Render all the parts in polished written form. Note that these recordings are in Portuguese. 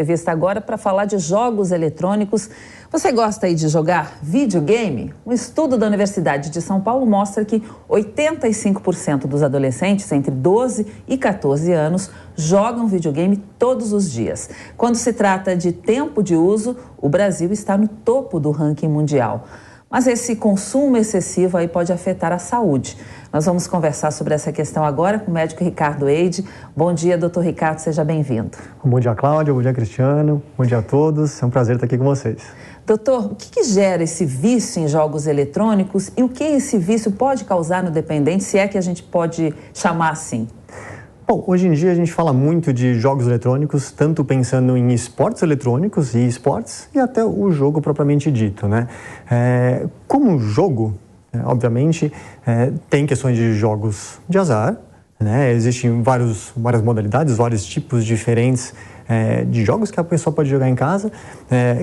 Entrevista agora para falar de jogos eletrônicos. Você gosta aí de jogar videogame? Um estudo da Universidade de São Paulo mostra que 85% dos adolescentes entre 12 e 14 anos jogam videogame todos os dias. Quando se trata de tempo de uso, o Brasil está no topo do ranking mundial. Mas esse consumo excessivo aí pode afetar a saúde. Nós vamos conversar sobre essa questão agora com o médico Ricardo Eide. Bom dia, doutor Ricardo, seja bem-vindo. Bom dia, Cláudia. Bom dia, Cristiano. Bom dia a todos. É um prazer estar aqui com vocês. Doutor, o que gera esse vício em jogos eletrônicos e o que esse vício pode causar no dependente, se é que a gente pode chamar assim? Bom, hoje em dia a gente fala muito de jogos eletrônicos, tanto pensando em esportes eletrônicos e esportes e até o jogo propriamente dito, né? Como jogo, obviamente, tem questões de jogos de azar, né? Existem várias modalidades, vários tipos diferentes de jogos que a pessoa pode jogar em casa,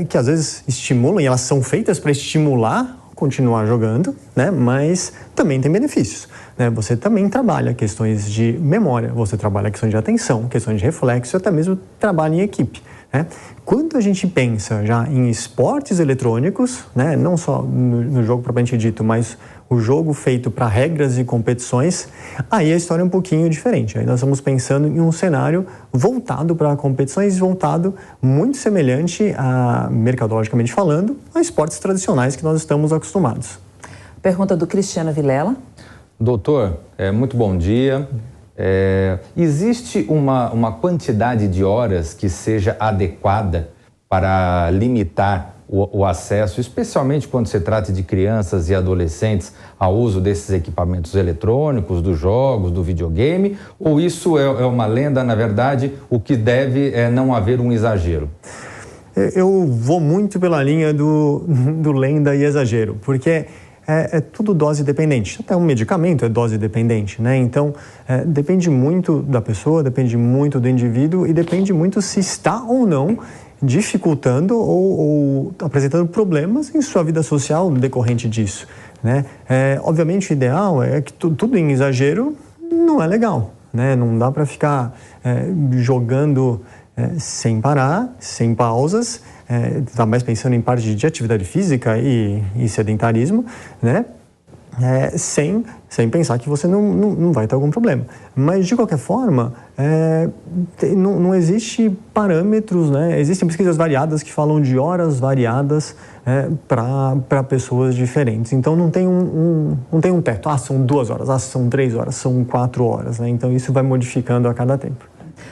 que às vezes estimulam, e elas são feitas para estimular continuar jogando, né? Mas também tem benefícios, né? Você também trabalha questões de memória, você trabalha questões de atenção, questões de reflexo, até mesmo trabalho em equipe, né? Quando a gente pensa já em esportes eletrônicos, né? Não só no jogo propriamente dito, mas o jogo feito para regras e competições, aí a história é um pouquinho diferente. Aí nós estamos pensando em um cenário voltado para competições, voltado muito semelhante, mercadologicamente falando, a esportes tradicionais que nós estamos acostumados. Pergunta do Cristiano Vilela. Doutor, muito bom dia. Existe uma quantidade de horas que seja adequada para limitar o acesso, especialmente quando se trata de crianças e adolescentes, ao uso desses equipamentos eletrônicos, dos jogos, do videogame? Ou isso é uma lenda, na verdade, o que deve é não haver um exagero? Eu vou muito pela linha do lenda e exagero, porque é tudo dose dependente. Até um medicamento é dose dependente, né? Então, depende muito da pessoa, depende muito do indivíduo e depende muito se está ou não dificultando ou apresentando problemas em sua vida social decorrente disso, né? Obviamente, o ideal é que tudo em exagero não é legal, né? Não dá para ficar jogando sem parar, sem pausas, tá mais pensando em parte de atividade física e sedentarismo, né? Sem pensar que você não vai ter algum problema. Mas, de qualquer forma, não existe parâmetros, né? Existem pesquisas variadas que falam de horas variadas para pessoas diferentes. Então, não tem um teto. São 2 horas, são 3 horas, são 4 horas, né? Então, isso vai modificando a cada tempo.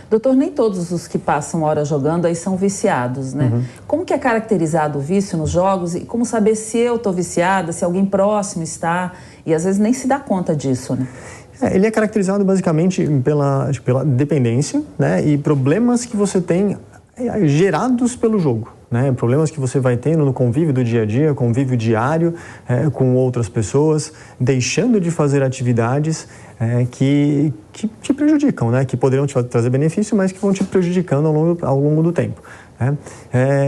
Doutor, nem todos os que passam horas jogando aí são viciados, né? Uhum. Como que é caracterizado o vício nos jogos e como saber se eu estou viciada, se alguém próximo está e às vezes nem se dá conta disso, né? Ele é caracterizado basicamente pela dependência, né? E problemas que você tem gerados pelo jogo, né? Problemas que você vai tendo no convívio do dia a dia, convívio diário com outras pessoas, deixando de fazer atividades que te prejudicam, né? Que poderiam te trazer benefício, mas que vão te prejudicando ao longo do tempo, né?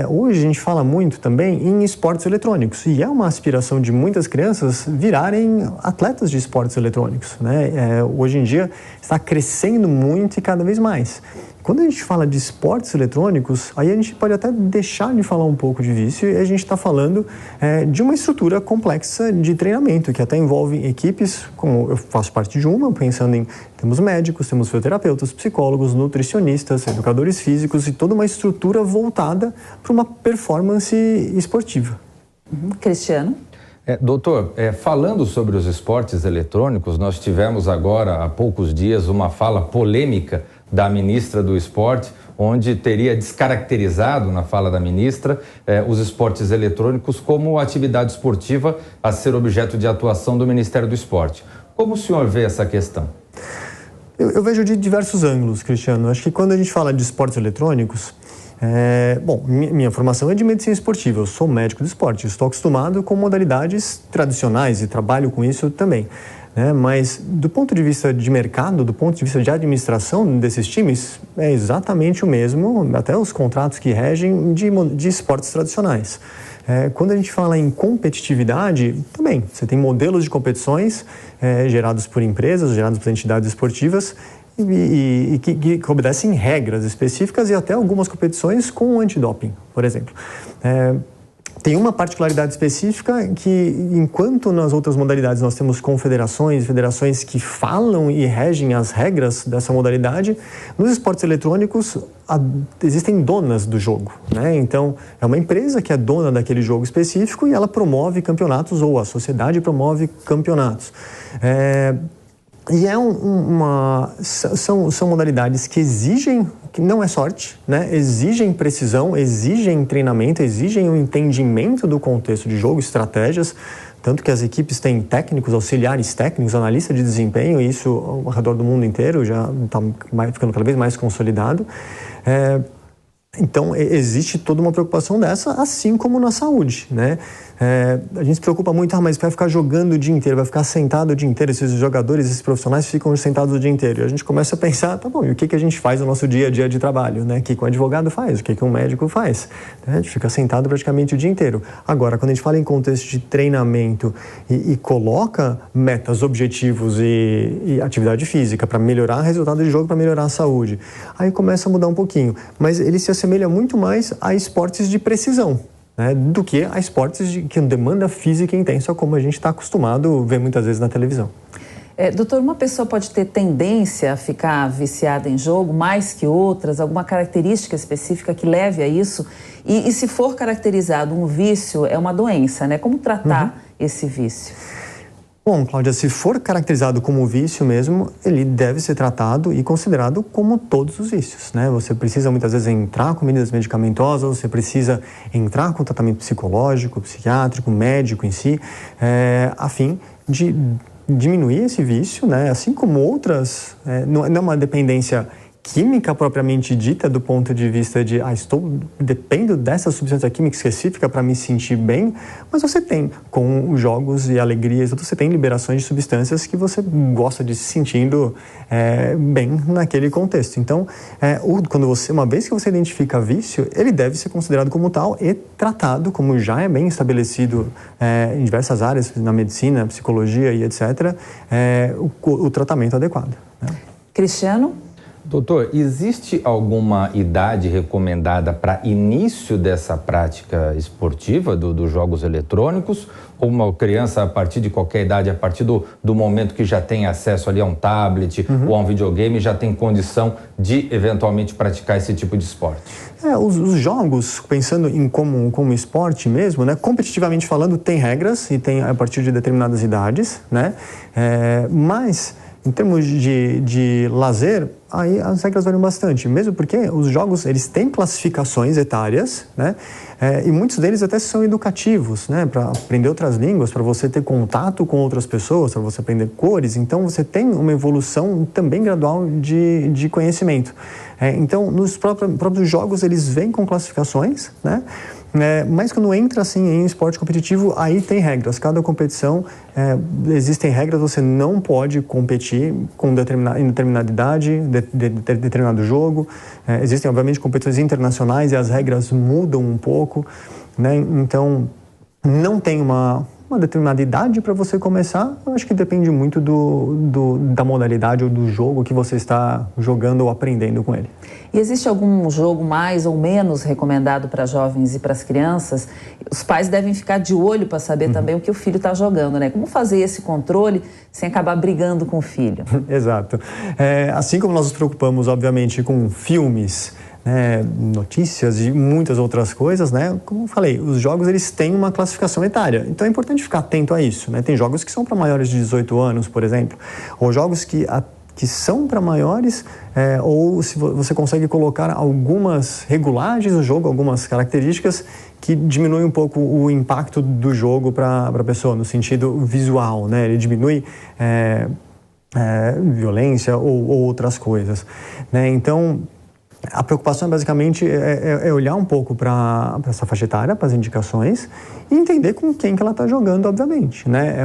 Hoje a gente fala muito também em esportes eletrônicos e é uma aspiração de muitas crianças virarem atletas de esportes eletrônicos, né? Hoje em dia está crescendo muito e cada vez mais. Quando a gente fala de esportes eletrônicos, aí a gente pode até deixar de falar um pouco de vício e a gente está falando de uma estrutura complexa de treinamento, que até envolve equipes, como eu faço parte de uma, pensando em temos médicos, temos fisioterapeutas, psicólogos, nutricionistas, educadores físicos e toda uma estrutura voltada para uma performance esportiva. Cristiano? Doutor, falando sobre os esportes eletrônicos, nós tivemos agora, há poucos dias, uma fala polêmica da ministra do Esporte, onde teria descaracterizado, na fala da ministra, os esportes eletrônicos como atividade esportiva a ser objeto de atuação do Ministério do Esporte. Como o senhor vê essa questão? Eu vejo de diversos ângulos, Cristiano. Acho que quando a gente fala de esportes eletrônicos, minha formação é de medicina esportiva, eu sou médico do esporte, estou acostumado com modalidades tradicionais e trabalho com isso também, né? Mas do ponto de vista de mercado, do ponto de vista de administração desses times, é exatamente o mesmo, até os contratos que regem de esportes tradicionais. Quando a gente fala em competitividade, também, você tem modelos de competições gerados por empresas, gerados por entidades esportivas, e que obedecem regras específicas e até algumas competições com antidoping, por exemplo. Tem uma particularidade específica que, enquanto nas outras modalidades nós temos confederações, federações que falam e regem as regras dessa modalidade, nos esportes eletrônicos existem donas do jogo, né? Então, é uma empresa que é dona daquele jogo específico e ela promove campeonatos, ou a sociedade promove campeonatos. E são modalidades que exigem, que não é sorte, né? Exigem precisão, exigem treinamento, exigem um entendimento do contexto de jogo, estratégias, tanto que as equipes têm técnicos, auxiliares técnicos, analistas de desempenho, e isso ao redor do mundo inteiro já está ficando cada vez mais consolidado. Então, existe toda uma preocupação dessa, assim como na saúde, né? A gente se preocupa muito, mas vai ficar jogando o dia inteiro, vai ficar sentado o dia inteiro, esses jogadores, esses profissionais ficam sentados o dia inteiro. E a gente começa a pensar, tá bom, e o que a gente faz no nosso dia a dia de trabalho, né? O que um advogado faz, o que um médico faz? A gente fica sentado praticamente o dia inteiro. Agora, quando a gente fala em contexto de treinamento e coloca metas, objetivos e atividade física para melhorar o resultado de jogo, para melhorar a saúde, aí começa a mudar um pouquinho. Mas ele se assemelha muito mais a esportes de precisão, né, do que a esportes que demanda física intensa, como a gente está acostumado a ver muitas vezes na televisão. Doutor, uma pessoa pode ter tendência a ficar viciada em jogo mais que outras, alguma característica específica que leve a isso? E se for caracterizado um vício, é uma doença, né? Como tratar esse vício? Bom, Cláudia, se for caracterizado como vício mesmo, ele deve ser tratado e considerado como todos os vícios, né? Você precisa muitas vezes entrar com medidas medicamentosas, você precisa entrar com tratamento psicológico, psiquiátrico, médico em si, a fim de diminuir esse vício, né? Assim como outras, não é uma dependência química propriamente dita, do ponto de vista de dependo dessa substância química específica para me sentir bem, mas você tem, com os jogos e alegrias, você tem liberações de substâncias que você gosta de se sentindo bem naquele contexto. Então, uma vez que você identifica vício, ele deve ser considerado como tal e tratado, como já é bem estabelecido em diversas áreas, na medicina, psicologia e etc., o tratamento adequado, né? Cristiano? Doutor, existe alguma idade recomendada para início dessa prática esportiva dos jogos eletrônicos? Ou uma criança a partir de qualquer idade, a partir do momento que já tem acesso ali a um tablet ou a um videogame, já tem condição de eventualmente praticar esse tipo de esporte? Os jogos, pensando em como esporte mesmo, né, competitivamente falando, tem regras e tem a partir de determinadas idades, né? Mas em termos de lazer, aí as regras variam bastante, mesmo porque os jogos, eles têm classificações etárias, né? E muitos deles até são educativos, né? Para aprender outras línguas, para você ter contato com outras pessoas, para você aprender cores. Então, você tem uma evolução também gradual de conhecimento. Então, nos próprios jogos, eles vêm com classificações, né? Mas quando entra assim em esporte competitivo, aí tem regras. Cada competição, existem regras, você não pode competir em determinada idade, determinado jogo. Existem, obviamente, competições internacionais e as regras mudam um pouco, né? Então, não tem uma determinada idade para você começar. Eu acho que depende muito da modalidade ou do jogo que você está jogando ou aprendendo com ele. E existe algum jogo mais ou menos recomendado para jovens e para as crianças? Os pais devem ficar de olho para saber também o que o filho está jogando, né? Como fazer esse controle sem acabar brigando com o filho? Exato. Assim como nós nos preocupamos, obviamente, com filmes, notícias e muitas outras coisas, né? Como eu falei, os jogos, eles têm uma classificação etária, então é importante ficar atento a isso, né? Tem jogos que são para maiores de 18 anos, por exemplo, ou jogos que são para maiores, ou se você consegue colocar algumas regulagens no jogo, algumas características que diminuem um pouco o impacto do jogo para a pessoa, no sentido visual, né? Ele diminui violência ou outras coisas, né? Então, a preocupação basicamente é olhar um pouco para essa faixa etária, para as indicações, e entender com quem que ela está jogando, obviamente, né?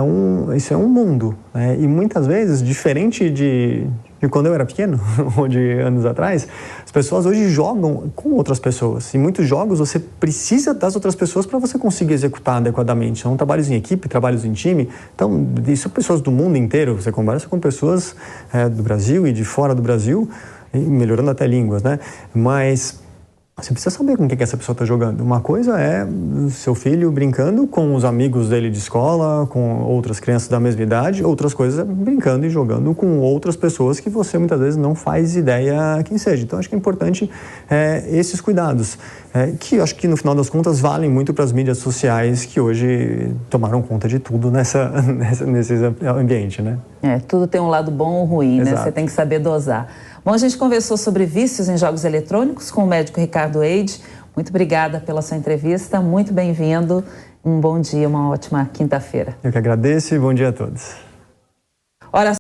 Isso é um mundo, né? E muitas vezes, diferente de quando eu era pequeno, ou de anos atrás, pessoas hoje jogam com outras pessoas. Em muitos jogos você precisa das outras pessoas para você conseguir executar adequadamente. São trabalhos em equipe, trabalhos em time. Então, isso são pessoas do mundo inteiro. Você conversa com pessoas do Brasil e de fora do Brasil, melhorando até línguas, né? Mas você precisa saber com quem essa pessoa está jogando. Uma coisa é seu filho brincando com os amigos dele de escola, com outras crianças da mesma idade. Outras coisas é brincando e jogando com outras pessoas que você muitas vezes não faz ideia quem seja. Então, acho que é importante esses cuidados, que eu acho que no final das contas valem muito para as mídias sociais que hoje tomaram conta de tudo nesse ambiente, né? Tudo tem um lado bom ou ruim, Exato. né? Você tem que saber dosar. Bom, a gente conversou sobre vícios em jogos eletrônicos com o médico Ricardo Eide. Muito obrigada pela sua entrevista, muito bem-vindo. Um bom dia, uma ótima quinta-feira. Eu que agradeço e bom dia a todos.